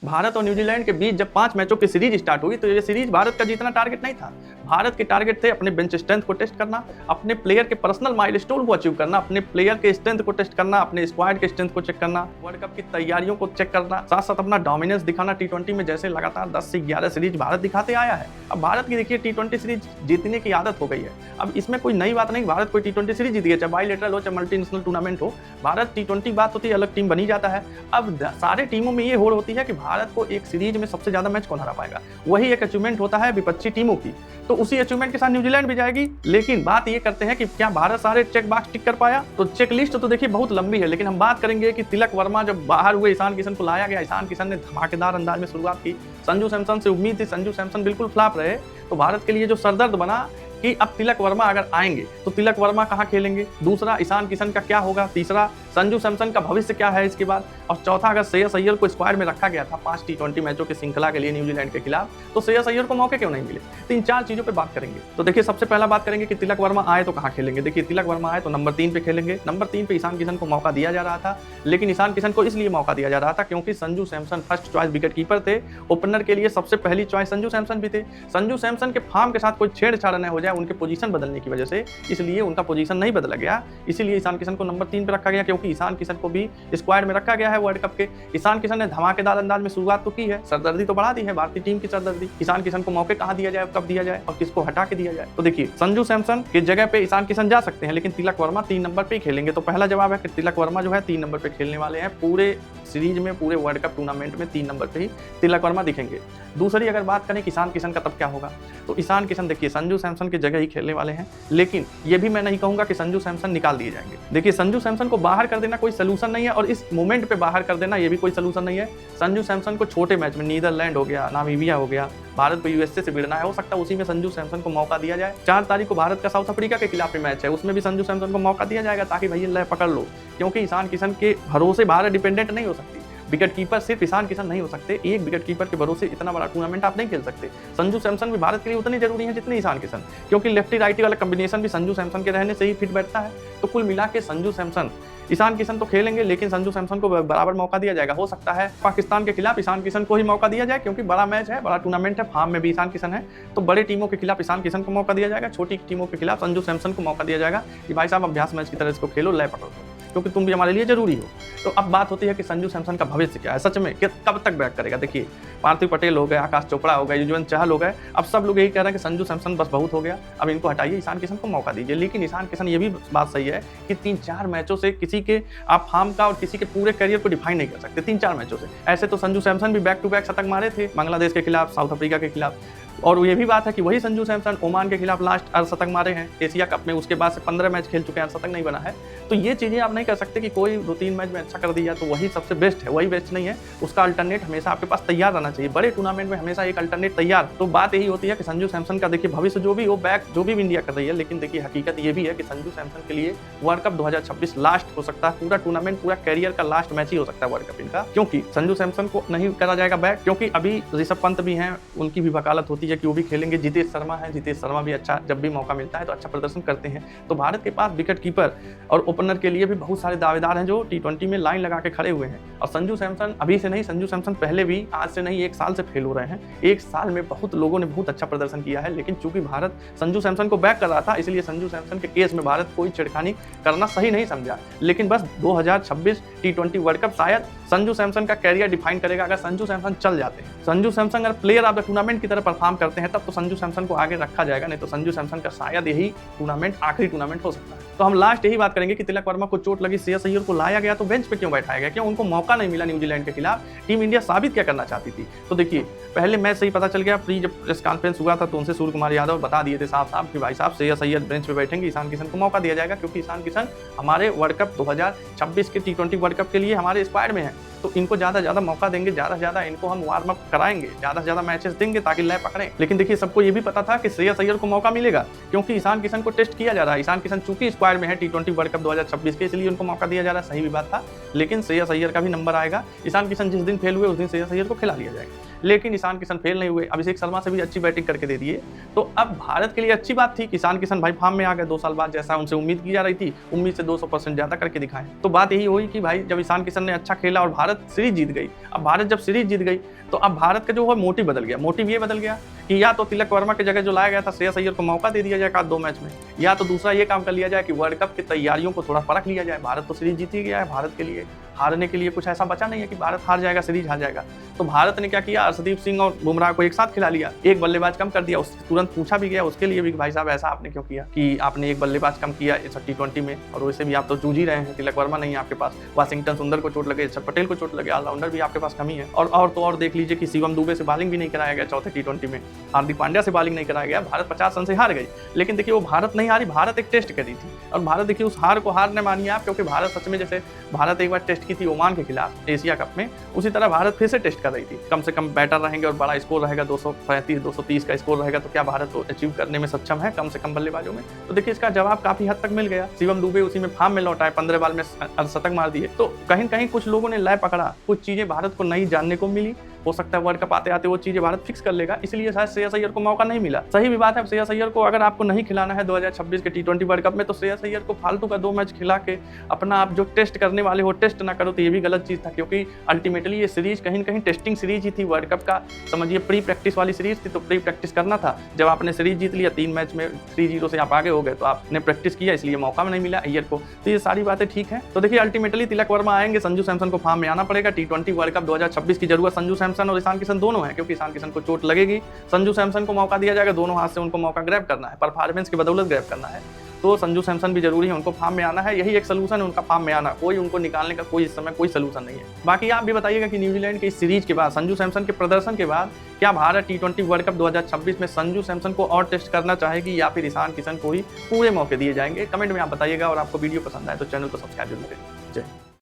भारत और न्यूजीलैंड के बीच जब 5 मैचों की सीरीज स्टार्ट हुई तो ये सीरीज भारत का जीतना टारगेट नहीं था। भारत के टारगेट थे अपने बेंच स्ट्रेंथ को टेस्ट करना, अपने प्लेयर के पर्सनल माइलस्टोन को अचीव करना, अपने प्लेयर के स्ट्रेंथ को टेस्ट करना, अपने स्क्वाड के स्ट्रेंथ को चेक करना, वर्ल्ड कप की तैयारियों को चेक करना, साथ साथ अपना डोमिनेंस दिखाना। टी20 में जैसे लगातार 10 से 11 सीरीज भारत दिखाते आया है। अब भारत की देखिए टी20 सीरीज जीतने की आदत हो गई है। अब इसमें कोई नई बात नहीं, भारत कोई टी20 सीरीज जीत गया, चाहे बायलैटरल हो चाहे मल्टीनेशनल टूर्नामेंट हो, भारत टी20 बात होती है अलग टीम बनी जाता है। अब सारे टीमों में ये होड़ होती है कि भारत को एक सीरीज में सबसे ज्यादा मैच कौन हरा पाएगा, वही एक अचीवमेंट होता है विपक्षी टीमों की। तो उसी अचीवमेंट के साथ न्यूजीलैंड भी जाएगी। लेकिन बात ये करते हैं कि क्या भारत सारे चेक बॉक्स टिक कर पाया, तो चेक लिस्ट तो देखिए बहुत लंबी है। लेकिन हम बात करेंगे कि तिलक वर्मा जब बाहर हुए, ईशान किशन को लाया गया, ईशान किशन ने धमाकेदार अंदाज में शुरुआत की। संजू सैमसन से उम्मीद थी, संजू सैमसन बिल्कुल फ्लॉप रहे। तो भारत के लिए जो सरदर्द बना कि अब तिलक वर्मा अगर आएंगे तो तिलक वर्मा कहां खेलेंगे, दूसरा ईशान किशन का क्या होगा, तीसरा संजू सैमसन का भविष्य क्या है इसके बाद, और चौथा अगर श्रेयस अय्यर को स्क्वाड में रखा गया था 5 टी20 मैचों की श्रृंखला के लिए न्यूजीलैंड के खिलाफ, तो श्रेयस अय्यर को मौके क्यों नहीं मिले। 3-4 चीजों पे बात करेंगे। तो देखिए सबसे पहला बात करेंगे कि तिलक वर्मा आए तो कहां खेलेंगे। देखिए तिलक वर्मा आए तो नंबर 3 पे खेलेंगे। नंबर 3 पे ईशान किशन को मौका दिया जा रहा था, लेकिन ईशान किशन को इसलिए मौका दिया जा रहा था क्योंकि Sanju Samson first choice wicket keeper थे। ओपनर के लिए सबसे पहली चॉइस संजू सैमसन भी थे। संजू सैमसन के फॉर्म के साथ कोई छेड़छाड़ न हो जाए उनके पोजीशन बदलने की वजह से, इसलिए उनका पोजीशन नहीं बदला गया। इसीलिए ईशान किशन को नंबर 3 पे रखा गया, क्योंकि ईशान किशन को भी स्क्वाड में रखा गया है वर्ल्ड कप के। ईशान किशन ने धमाकेदार अंदाज में शुरुआत तो की है, सरदर्दी तो बढ़ा दी है भारतीय टीम की सरदर्दी। ईशान किशन को मौके कहां दिया जाए, कब दिया जाए और किसको हटा के दिया जाए। तो देखिए संजू सैमसन की जगह पे ईशान किशन जा सकते हैं, लेकिन तिलक वर्मा 3 नंबर पे ही खेलेंगे। तो पहला जवाब है कि तिलक वर्मा जो है 3 नंबर पे खेलने वाले हैं। पूरे सीरीज में, पूरे वर्ल्ड कप टूर्नामेंट में 3 नंबर पे ही तिलक वर्मा दिखेंगे। दूसरी अगर बात करें ईशान किशन का तब क्या होगा, तो ईशान किशन देखिए संजू सैमसन की जगह ही खेलने वाले हैं। लेकिन ये भी मैं नहीं कहूंगा कि संजू सैमसन निकाल दिए जाएंगे। देखिए संजू सैमसन को बाहर कर देना कोई सलूशन नहीं है, और इस मोमेंट पे बाहर कर देना ये भी कोई सलूशन नहीं है। संजू सैमसन को छोटे मैच में, नीदरलैंड हो गया, नामीबिया हो गया, भारत को यूएसए से भिड़ना है, हो सकता है उसी में संजू सैमसन को मौका दिया जाए। 4 तारीख को भारत का साउथ अफ्रीका के खिलाफ मैच है, उसमें भी संजू सैमसन को मौका दिया जाएगा ताकि भैया लय पकड़ लो। क्योंकि ईशान किशन के भरोसे भारत डिपेंडेंट नहीं हो सकती। विकेट कीपर सिर्फ ईशान किशन नहीं हो सकते, एक विकेट कीपर के भरोसे इतना बड़ा टूर्नामेंट आप नहीं खेल सकते। संजू सैमसन भी भारत के लिए उतनी जरूरी है जितनी ईशान किशन, क्योंकि लेफ्टी राइटी वाला कॉम्बिनेशन भी संजू सैमसन के रहने से ही फिट बैठता है। तो कुल मिला के संजू सैमसन, ईशान किशन तो खेलेंगे, लेकिन संजू सैमसन को बराबर मौका दिया जाएगा। हो सकता है पाकिस्तान के खिलाफ ईशान किशन को ही मौका दिया जाए, क्योंकि बड़ा मैच है, बड़ा टूर्नामेंट है, फॉर्म में भी ईशान किशन है। तो बड़े टीमों के खिलाफ ईशान किशन को मौका दिया जाएगा, छोटी टीमों के खिलाफ संजू सैमसन को मौका दिया जाएगा कि भाई साहब अभ्यास मैच की तरह इसको खेलो, लय पकड़ो, क्योंकि तुम भी हमारे लिए जरूरी हो। तो अब बात होती है कि संजू सैमसन का भविष्य क्या है, सच में कब तक बैक करेगा। देखिए पार्थिव पटेल हो गए, आकाश चोपड़ा हो गए, युजवेंद्र चहल हो गए, अब सब लोग यही कह रहे हैं कि संजू सैमसन बस बहुत हो गया, अब इनको हटाइए, ईशान किशन को मौका दीजिए। लेकिन ईशान किशन, ये भी बात सही है कि 3-4 मैचों से किसी के आप फॉर्म का और किसी के पूरे करियर को डिफाइन नहीं कर सकते 3-4 मैचों से। ऐसे तो संजू सैमसन भी बैक टू बैक शतक मारे थे, बांग्लादेश के खिलाफ, साउथ अफ्रीका के खिलाफ। और ये भी बात है कि वही संजू सैमसन ओमान के खिलाफ लास्ट अर्धशतक मारे हैं एशिया कप में, उसके बाद से 15 मैच खेल चुके हैं, अर्धशतक नहीं बना है। तो ये चीजें आप नहीं कर सकते कि कोई 2-3 मैच में अच्छा कर दिया तो वही सबसे बेस्ट है, वही बेस्ट नहीं है। उसका अल्टरनेट हमेशा आपके पास तैयार रहना चाहिए, बड़े टूर्नामेंट में हमेशा एक अल्टरनेट तैयार। तो बात यही होती है कि संजू सैमसन का देखिए भविष्य जो भी हो, बैक जो भी इंडिया कर रही है, लेकिन देखिए हकीकत ये भी है कि संजू सैमसन के लिए वर्ल्ड कप 2026 लास्ट हो सकता है, पूरा टूर्नामेंट, पूरा कैरियर का लास्ट मैच ही हो सकता है वर्ल्ड कप इनका, क्योंकि संजू सैमसन को नहीं करा जाएगा बैक, क्योंकि अभी ऋषभ पंत भी हैं, उनकी भी वकालत होती है कि वो भी खेलेंगे। जितेश शर्मा है, जितेश शर्मा भी अच्छा, जब भी मौका मिलता है तो अच्छा प्रदर्शन करते हैं। तो भारत के पास विकेट कीपर और ओपनर के लिए भी बहुत सारे दावेदार हैं जो टी20 में लाइन लगा के खड़े हुए हैं। और संजू सैमसन अभी से नहीं, संजू सैमसन पहले भी, आज से नहीं 1 साल से फेल हो रहे हैं। 1 साल में बहुत लोगों ने बहुत अच्छा प्रदर्शन किया है, लेकिन चूंकि भारत संजू सैमसन को बैक कर रहा था, इसलिए संजू सैमसन के केस में भारत कोई छेड़खानी करना सही नहीं समझा। लेकिन बस 2026 टी20 वर्ल्ड कप शायद संजू सैमसन का कैरियर डिफाइन करेगा। अगर संजू सैमसन चल जाते हैं, संजू सैमसन अगर प्लेयर ऑफ द टूर्नामेंट की तरह परफॉर्म करते हैं, तब तो संजू सैमसन को आगे रखा जाएगा, नहीं तो संजू सैमसन का शायद यही टूर्नामेंट आखिरी टूर्नामेंट हो सकता है। तो हम लास्ट यही बात करेंगे कि तिलक वर्मा को चोट लगी, श्रेयस अय्यर को लाया गया तो बेंच पे क्यों बैठाया गया, क्यों उनको मौका नहीं मिला न्यूजीलैंड के खिलाफ। टीम इंडिया साबित क्या करना चाहती थी। तो देखिए पहले मैच से ही पता चल गया, प्री जब प्रेस कॉन्फ्रेंस हुआ था तो उनसे सूर्य कुमार यादव बता दिए थे साफ कि भाई साहब श्रेयस अय्यर बेंच पे बैठेंगे, ईशान किशन को मौका दिया जाएगा, क्योंकि ईशान किशन हमारे वर्ल्ड कप 2026 के टी20 वर्ल्ड कप के लिए हमारे स्क्वाड में है। तो इनको ज़्यादा से ज़्यादा मौका देंगे, ज़्यादा से ज़्यादा इनको हम वार्म अप कराएंगे, ज़्यादा से ज़्यादा मैचेस देंगे ताकि लय पकड़ें। लेकिन देखिए सबको ये भी पता था कि श्रेयस अय्यर को मौका मिलेगा, क्योंकि ईशान किशन को टेस्ट किया जा रहा है। ईशान किशन चूंकि स्क्वाड में है टी20 वर्ल्ड कप 2026 के, इसलिए उनको मौका दिया जा रहा है, सही भी बात था। लेकिन श्रेयस अय्यर का भी नंबर आएगा। ईशान किशन जिस दिन फेल हुए उस दिन श्रेयस अय्यर को खिला लिया जाएगा। लेकिन ईशान किशन फेल नहीं हुए, अभिषेक शर्मा से भी अच्छी बैटिंग करके दे दिए। तो अब भारत के लिए अच्छी बात थी कि ईशान किशन भाई फॉर्म में आ गए 2 साल बाद, जैसा उनसे उम्मीद की जा रही थी, उम्मीद से 200% ज़्यादा करके दिखाएं। तो बात यही हुई कि भाई जब ईशान किशन ने अच्छा खेला और भारत सीरीज जीत गई। अब भारत जब सीरीज जीत गई तो अब भारत का जो है मोटिव बदल गया। मोटिव ये बदल गया कि या तो तिलक वर्मा की जगह जो लाया गया था श्रेयस अय्यर को मौका दे दिया जाए एक 2 मैच में, या तो दूसरा ये काम कर लिया जाए कि वर्ल्ड कप की तैयारियों को थोड़ा परख लिया जाए। भारत तो सीरीज जीत ही गया है, भारत के लिए हारने के लिए कुछ ऐसा बचा नहीं है कि भारत हार जाएगा, सीरीज हार जाएगा। तो भारत ने क्या किया, अर्शदीप सिंह और बुमराह को एक साथ खिला लिया, एक बल्लेबाज कम कर दिया। उससे तुरंत पूछा भी गया उसके लिए भी, भाई साहब ऐसा आपने क्यों किया कि आपने एक बल्लेबाज कम किया T20 में, और वैसे भी आप तो जूझ ही रहे हैं, तिलक वर्मा नहीं है आपके पास, वाशिंगटन सुंदर को चोट लगे, अक्षर पटेल को चोट लगे, ऑलराउंडर भी आपके पास कमी है। और तो और देख लीजिए कि शिवम दुबे से बॉलिंग भी नहीं कराया गया चौथे T20 में, हार्दिक पांड्या से बॉलिंग नहीं कराया गया। भारत 50 रन से हार गई। लेकिन देखिए वो भारत नहीं हारी, भारत एक टेस्ट करी थी, और भारत देखिए उस हार को हार ने मानिए आप, क्योंकि भारत सच में जैसे भारत एक बार टेस्ट की थी ओमान के खिलाफ एशिया कप में, उसी तरह भारत फिर से टेस्ट कर रही थी। कम से कम बैटर रहेंगे और बड़ा स्कोर रहेगा, 235-230 का स्कोर रहेगा, तो क्या भारत को अचीव करने में सक्षम है कम से कम बल्लेबाजों में? तो देखिए इसका जवाब काफी हद तक मिल गया। शिवम दुबे उसी में फॉर्म में लौटा है, 15 बॉल में अर्धशतक मार दिए। तो कहीं कहीं कुछ लोगों ने लय पकड़ा, कुछ चीजें भारत को नई जानने को मिली। हो सकता है वर्ल्ड कप आते आते वो चीजें भारत फिक्स कर लेगा, इसलिए शायद श्रेयस अय्यर को मौका नहीं मिला। सही भी बात है, श्रेयस अय्यर को अगर आपको नहीं खिलाना है 2026 के T20 वर्ल्ड कप में, तो श्रेयस अय्यर को फालतू का 2 मैच खिला के अपना आप जो टेस्ट करने वाले हो टेस्ट ना करो, तो ये भी गलत चीज था। क्योंकि अल्टीमेटली ये सीरीज कहीं न कहीं टेस्टिंग सीरीज ही थी, वर्ल्ड कप का समझिए प्री प्रैक्टिस वाली सीरीज थी। तो प्री प्रैक्टिस करना था, जब आपने सीरीज जीत लिया 3 मैच में 3-0 से आप आगे हो गए, तो आपने प्रैक्टिस किया, इसलिए मौका नहीं मिला अय्यर को। तो ये सारी बातें ठीक है। तो देखिए अल्टीमेटली तिलक वर्मा आएंगे, संजू सैमसन को फॉर्म में आना पड़ेगा। T20 वर्ल्ड कप 2026 की जरूरत संजू सैमसन और ईशान किशन दोनों है, क्योंकि ईशान किशन को चोट लगेगी, संजू सैमसन को मौका दिया जाएगा, दोनों हाथ से उनको मौका ग्रैब करना है, परफॉर्मेंस की बदौलत ग्रैब करना है। तो संजू सैमसन भी जरूरी है, उनको फॉर्म में आना है, यही एक सलूशन है उनका, फॉर्म में आना। कोई उनको निकालने का कोई इस समय कोई सलूशन नहीं है। बाकी आप भी बताइएगा कि न्यूजीलैंड के इस सीरीज के बाद, संजू सैमसन के प्रदर्शन के बाद, क्या भारत T20 वर्ल्ड कप 2026 में संजू सैमसन को और टेस्ट करना चाहेगी, या फिर ईशान किशन को ही पूरे मौके दिए जाएंगे? कमेंट में आप बताइएगा। और आपको वीडियो पसंद आए तो चैनल को सब्सक्राइब जरूर करें।